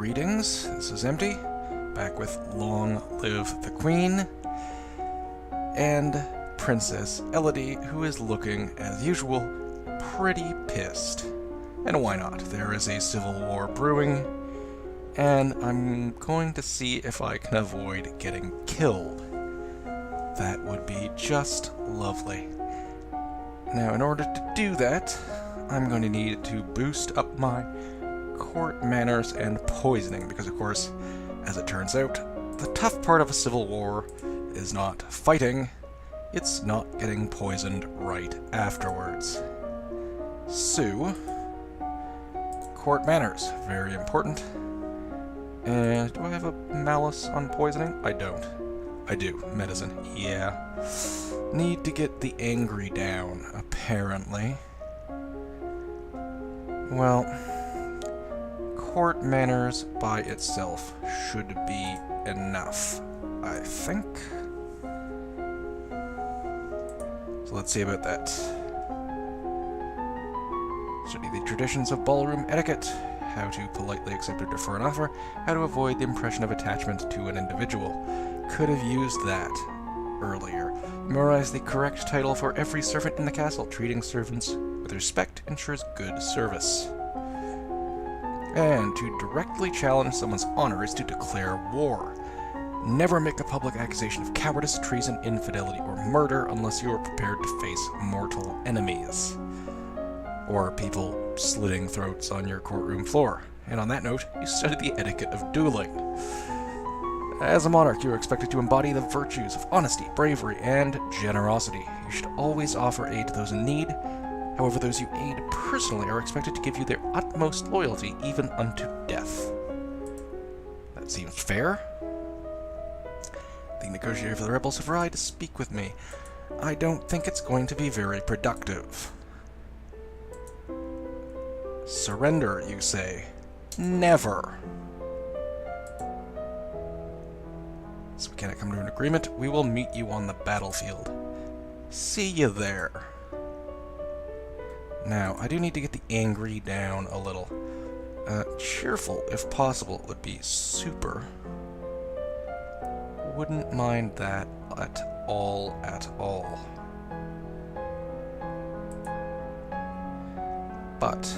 Greetings, this is Empty, back with Long Live the Queen, and Princess Elodie, who is looking, as usual, pretty pissed. And why not? There is a civil war brewing, and I'm going to see if I can avoid getting killed. That would be just lovely. Now, in order to do that, I'm going to need to boost up my court manners and poisoning, because of course, as it turns out, the tough part of a civil war is not fighting, it's not getting poisoned right afterwards. So, court manners, very important. And do I have a malus on poisoning? I don't. I do. Medicine. Yeah. Need to get the angry down, apparently. Well, court manners by itself should be enough, I think. So let's see about that. Study the traditions of ballroom etiquette, how to politely accept or defer an offer, how to avoid the impression of attachment to an individual. Could have used that earlier. Memorize the correct title for every servant in the castle. Treating servants with respect ensures good service. And to directly challenge someone's honor is to declare war. Never make a public accusation of cowardice, treason, infidelity, or murder unless you are prepared to face mortal enemies. Or people slitting throats on your courtroom floor. And on that note, you study the etiquette of dueling. As a monarch, you are expected to embody the virtues of honesty, bravery, and generosity. You should always offer aid to those in need. However, those you aid personally are expected to give you their utmost loyalty, even unto death. That seems fair. The negotiator for the rebels have arrived to speak with me. I don't think it's going to be very productive. Surrender, you say? Never. So we cannot come to an agreement. We will meet you on the battlefield. See you there. Now, I do need to get the angry down a little. Cheerful, if possible, would be super. Wouldn't mind that at all, at all. But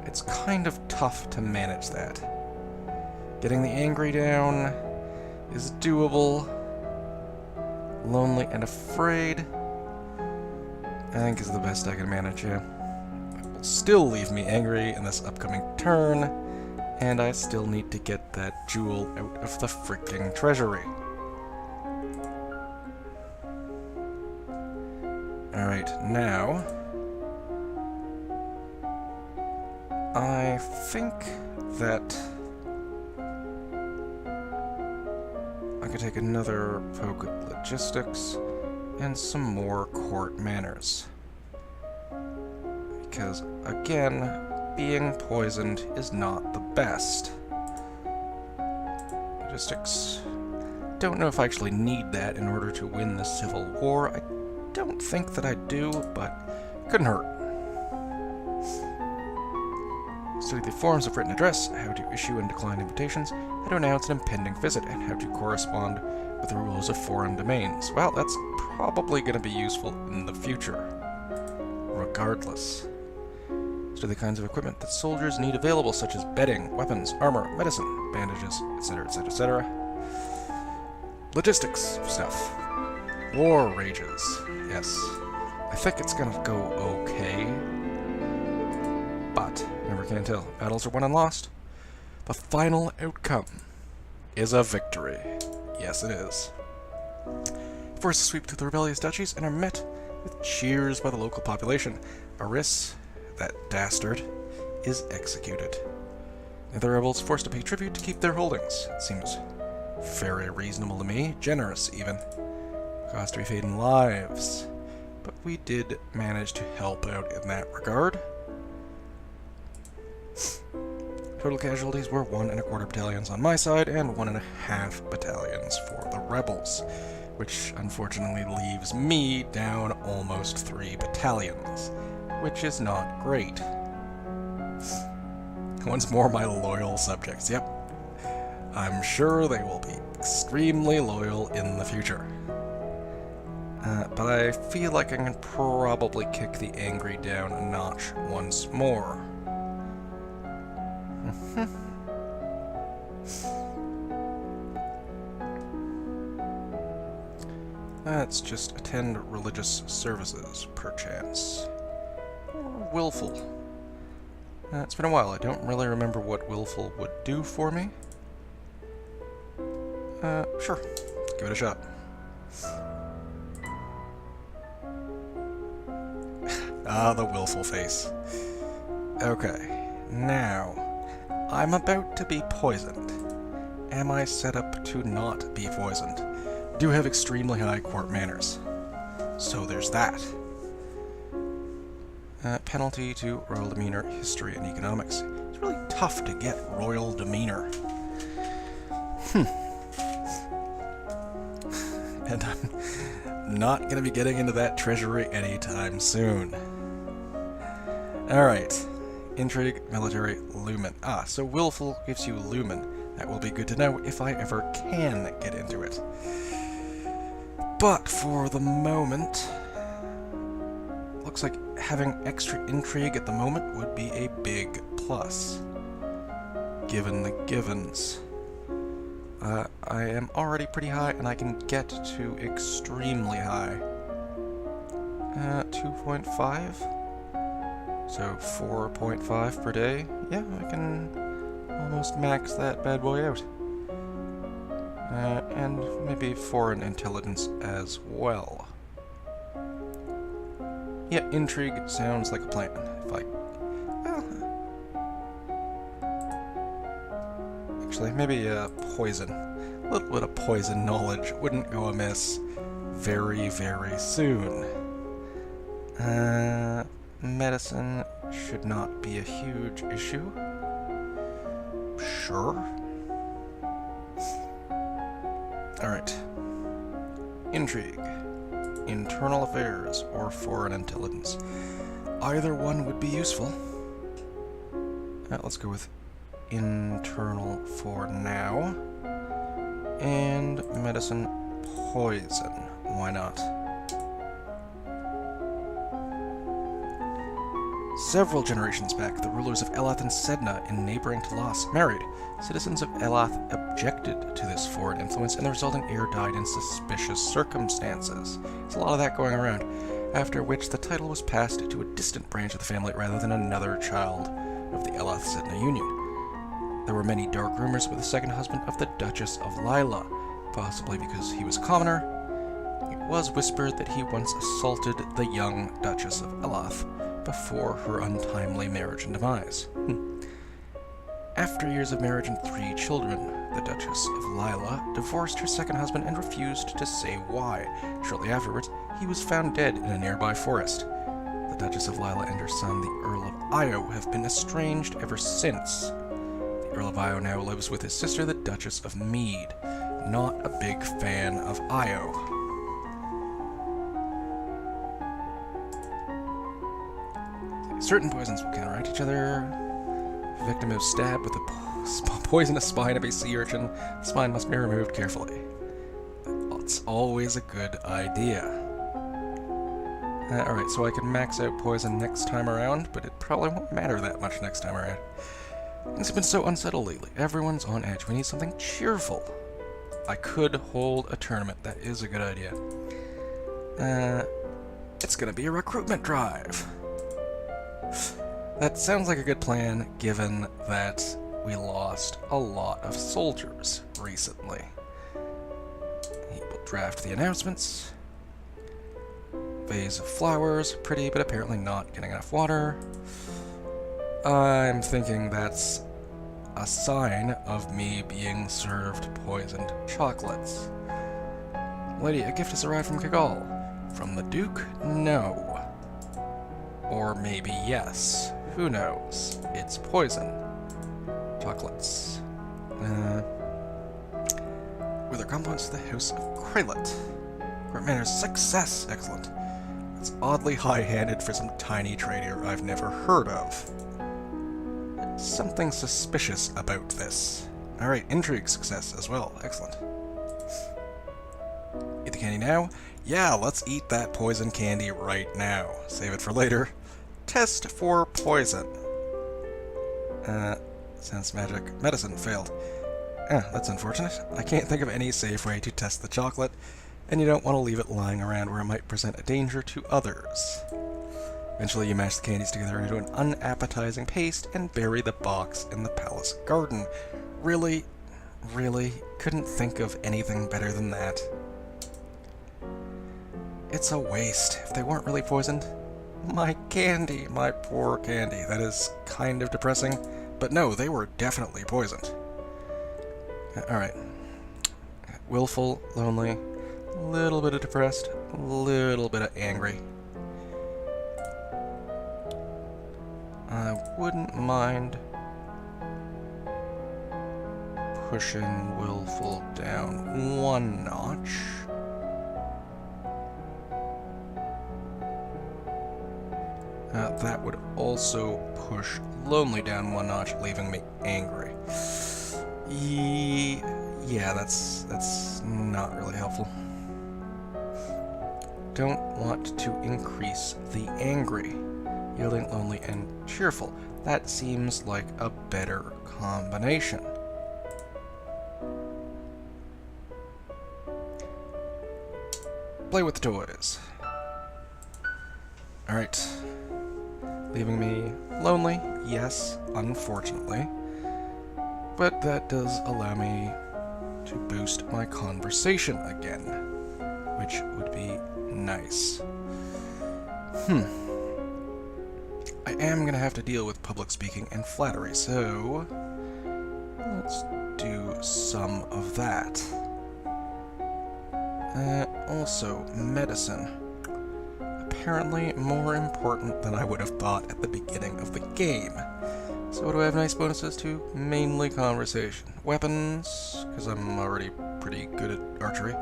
it's kind of tough to manage that. Getting the angry down is doable. Lonely and afraid, I think, is the best I can manage, yeah. It will still leave me angry in this upcoming turn, and I still need to get that jewel out of the freaking treasury. Alright, now I think that I could take another poke at logistics and some more court manners. Because, again, being poisoned is not the best. Logistics. Don't know if I actually need that in order to win the Civil War. I don't think that I do, but couldn't hurt. Study the forms of written address, how to issue and decline invitations, how to announce an impending visit, and how to correspond with the rules of foreign domains. Well, that's probably going to be useful in the future, regardless. Study the kinds of equipment that soldiers need available, such as bedding, weapons, armor, medicine, bandages, etc., etc., etc. Logistics stuff. War rages. Yes. I think it's gonna go okay. But, never can tell. Battles are won and lost. The final outcome is a victory. Yes, it is. Forces sweep through the rebellious duchies and are met with cheers by the local population. Aris, that dastard, is executed. The rebels forced to pay tribute to keep their holdings. It seems very reasonable to me. Generous, even. Cost to be paid in lives. But we did manage to help out in that regard. Total casualties were 1¼ battalions on my side and 1½ battalions for the rebels, which unfortunately leaves me down almost 3 battalions, which is not great. Once more, my loyal subjects. Yep. I'm sure they will be extremely loyal in the future. But I feel like I can probably kick the angry down a notch once more. Let's just attend religious services, perchance. Or willful. It's been a while. I don't really remember what willful would do for me. Sure. Let's give it a shot. Ah, the willful face. Okay, now, I'm about to be poisoned. Am I set up to not be poisoned? Do have extremely high court manners. So there's that. Penalty to royal demeanor, history, and economics. It's really tough to get royal demeanor. And I'm not going to be getting into that treasury anytime soon. Alright. Intrigue, military, lumen. Ah, so willful gives you lumen. That will be good to know if I ever can get into it. But for the moment, looks like having extra intrigue at the moment would be a big plus, given the givens. I am already pretty high, and I can get to extremely high. 2.5? So 4.5 per day? Yeah, I can almost max that bad boy out. And maybe foreign intelligence as well. Yeah, intrigue sounds like a plan. If I... well... actually, maybe poison. A little bit of poison knowledge wouldn't go amiss very, very soon. Medicine should not be a huge issue. Sure. Alright. Intrigue, internal affairs, or foreign intelligence. Either one would be useful. Let's go with internal for now. And medicine, poison. Why not? Several generations back, the rulers of Elath and Sedna in neighboring Talas married. Citizens of Elath objected to this foreign influence, and the resulting heir died in suspicious circumstances. There's a lot of that going around. After which, the title was passed to a distant branch of the family rather than another child of the Elath-Sedna union. There were many dark rumors with the second husband of the Duchess of Lila, possibly because he was a commoner. It was whispered that he once assaulted the young Duchess of Elath before her untimely marriage and demise. After years of marriage and 3 children, the Duchess of Lila divorced her second husband and refused to say why. Shortly afterwards, he was found dead in a nearby forest. The Duchess of Lila and her son, the Earl of Io, have been estranged ever since. The Earl of Io now lives with his sister, the Duchess of Mead. Not a big fan of Io. Certain poisons will counteract each other. If a victim is stabbed with a poisonous spine of a sea urchin, the spine must be removed carefully. That's always a good idea. Alright, so I can max out poison next time around, but it probably won't matter that much next time around. Things have been so unsettled lately. Everyone's on edge. We need something cheerful. I could hold a tournament. That is a good idea. It's gonna be a recruitment drive. That sounds like a good plan, given that we lost a lot of soldiers recently. He will draft the announcements. Vase of flowers, pretty, but apparently not getting enough water. I'm thinking that's a sign of me being served poisoned chocolates. Lady, a gift has arrived from Kigal. From the Duke? No. Or maybe yes. Who knows? It's poison. Chocolates. With their components to the House of Krylet. Court manners, success! Excellent. It's oddly high-handed for some tiny trader I've never heard of. something suspicious about this. Alright, intrigue success as well. Excellent. Eat the candy now? Yeah, let's eat that poison candy right now. Save it for later. Test for poison. Sense magic. Medicine failed. That's unfortunate. I can't think of any safe way to test the chocolate, and you don't want to leave it lying around where it might present a danger to others. Eventually you mash the candies together into an unappetizing paste and bury the box in the palace garden. Really? Couldn't think of anything better than that. It's a waste. If they weren't really poisoned. My candy, my poor candy. That is kind of depressing. But no, they were definitely poisoned. Alright. Willful, lonely, little bit of depressed, little bit of angry. I wouldn't mind pushing willful down one notch. That would also push lonely down one notch, leaving me angry. Yeah, that's not really helpful. Don't want to increase the angry, yielding, lonely, and cheerful. That seems like a better combination. Play with the toys. Alright. Leaving me lonely, yes, unfortunately. But that does allow me to boost my conversation again, which would be nice. I am going to have to deal with public speaking and flattery, so let's do some of that. Also, medicine. Apparently more important than I would have thought at the beginning of the game. So what do I have nice bonuses to? Mainly conversation. Weapons, because I'm already pretty good at archery.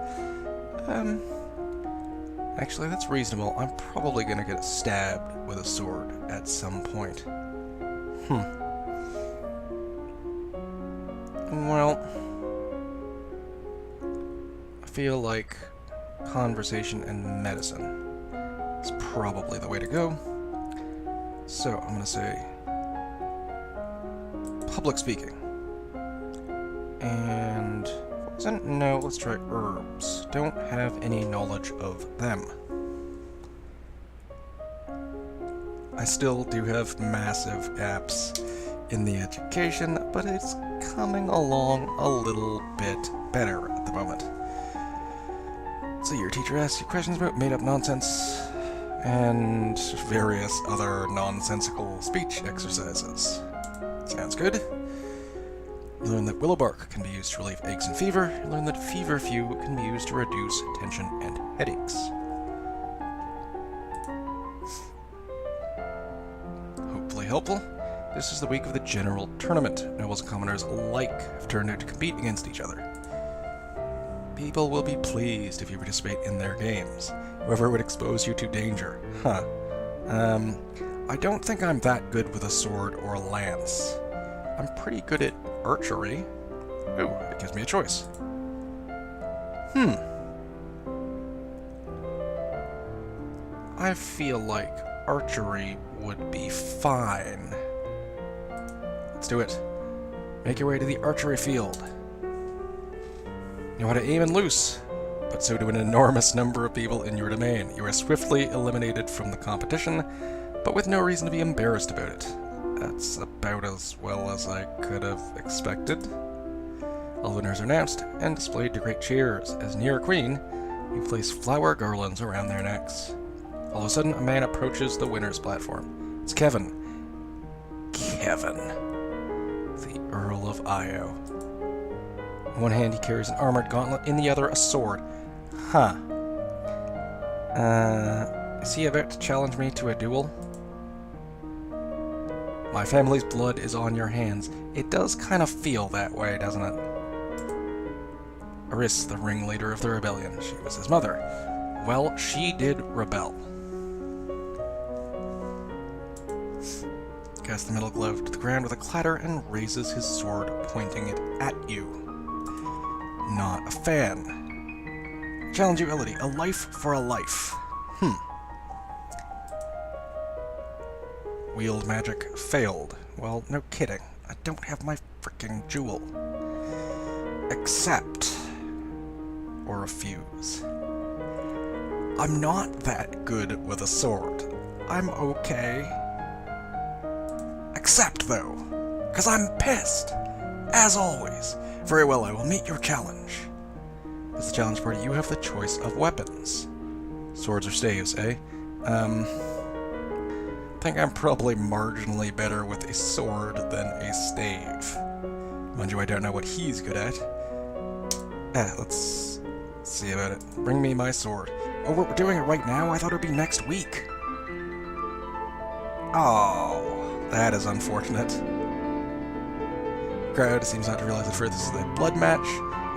Actually, that's reasonable. I'm probably going to get stabbed with a sword at some point. Well, I feel like conversation and medicine is probably the way to go. So, I'm going to say public speaking. And poison? No, let's try herbs. Don't have any knowledge of them. I still do have massive gaps in the education, but it's coming along a little bit better at the moment. So your teacher asks you questions about made-up nonsense and various other nonsensical speech exercises. Sounds good. You learn that willow bark can be used to relieve aches and fever. You learn that feverfew can be used to reduce tension and headaches. Hopefully helpful. This is the week of the general tournament. Nobles and commoners alike have turned out to compete against each other. People will be pleased if you participate in their games. Whoever would expose you to danger. I don't think I'm that good with a sword or a lance. I'm pretty good at archery. Ooh, it gives me a choice. I feel like archery would be fine. Let's do it. Make your way to the archery field. You know how to aim and loose, but so do an enormous number of people in your domain. You are swiftly eliminated from the competition, but with no reason to be embarrassed about it. That's about as well as I could have expected. All winners are announced and displayed to great cheers, as near a queen, you place flower garlands around their necks. All of a sudden, a man approaches the winner's platform. It's Kevin. Kevin. The Earl of Io. In one hand, he carries an armored gauntlet, in the other, a sword. Is he about to challenge me to a duel? My family's blood is on your hands. It does kind of feel that way, doesn't it? Eris, the ringleader of the rebellion. She was his mother. Well, she did rebel. casts the metal glove to the ground with a clatter and raises his sword, pointing it at you. Not a fan. Challenge you, Elodie. A life for a life. Wield magic failed. Well, no kidding. I don't have my frickin' jewel. Accept. Or refuse. I'm not that good with a sword. I'm okay. Accept, though, because I'm pissed. As always. Very well, I will meet your challenge. As the challenge party, you have the choice of weapons. Swords or staves, eh? I think I'm probably marginally better with a sword than a stave. Mind you, I don't know what he's good at. Let's see about it. Bring me my sword. Oh, we're doing it right now? I thought it would be next week. Oh, that is unfortunate. The crowd seems not to realize at first this is a blood match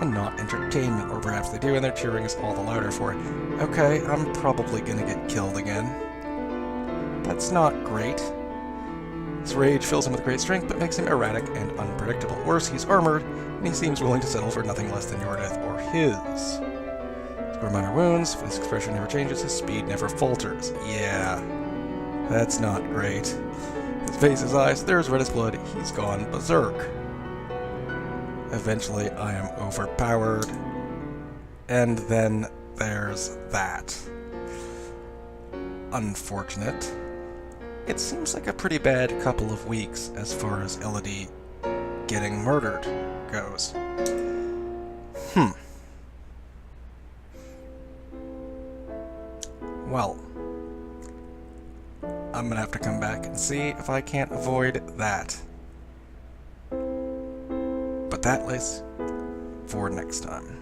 and not entertainment, or perhaps they do and their cheering is all the louder for it. Okay, I'm probably gonna get killed again. That's not great. His rage fills him with great strength, but makes him erratic and unpredictable. Worse, he's armored, and he seems willing to settle for nothing less than your death or his. For minor wounds, his expression never changes, his speed never falters. Yeah, that's not great. His face, his eyes, they're as red as blood, he's gone berserk. Eventually, I am overpowered. And then there's that. Unfortunate. It seems like a pretty bad couple of weeks as far as Elodie getting murdered goes. Well, I'm gonna have to come back and see if I can't avoid that. But that is for next time.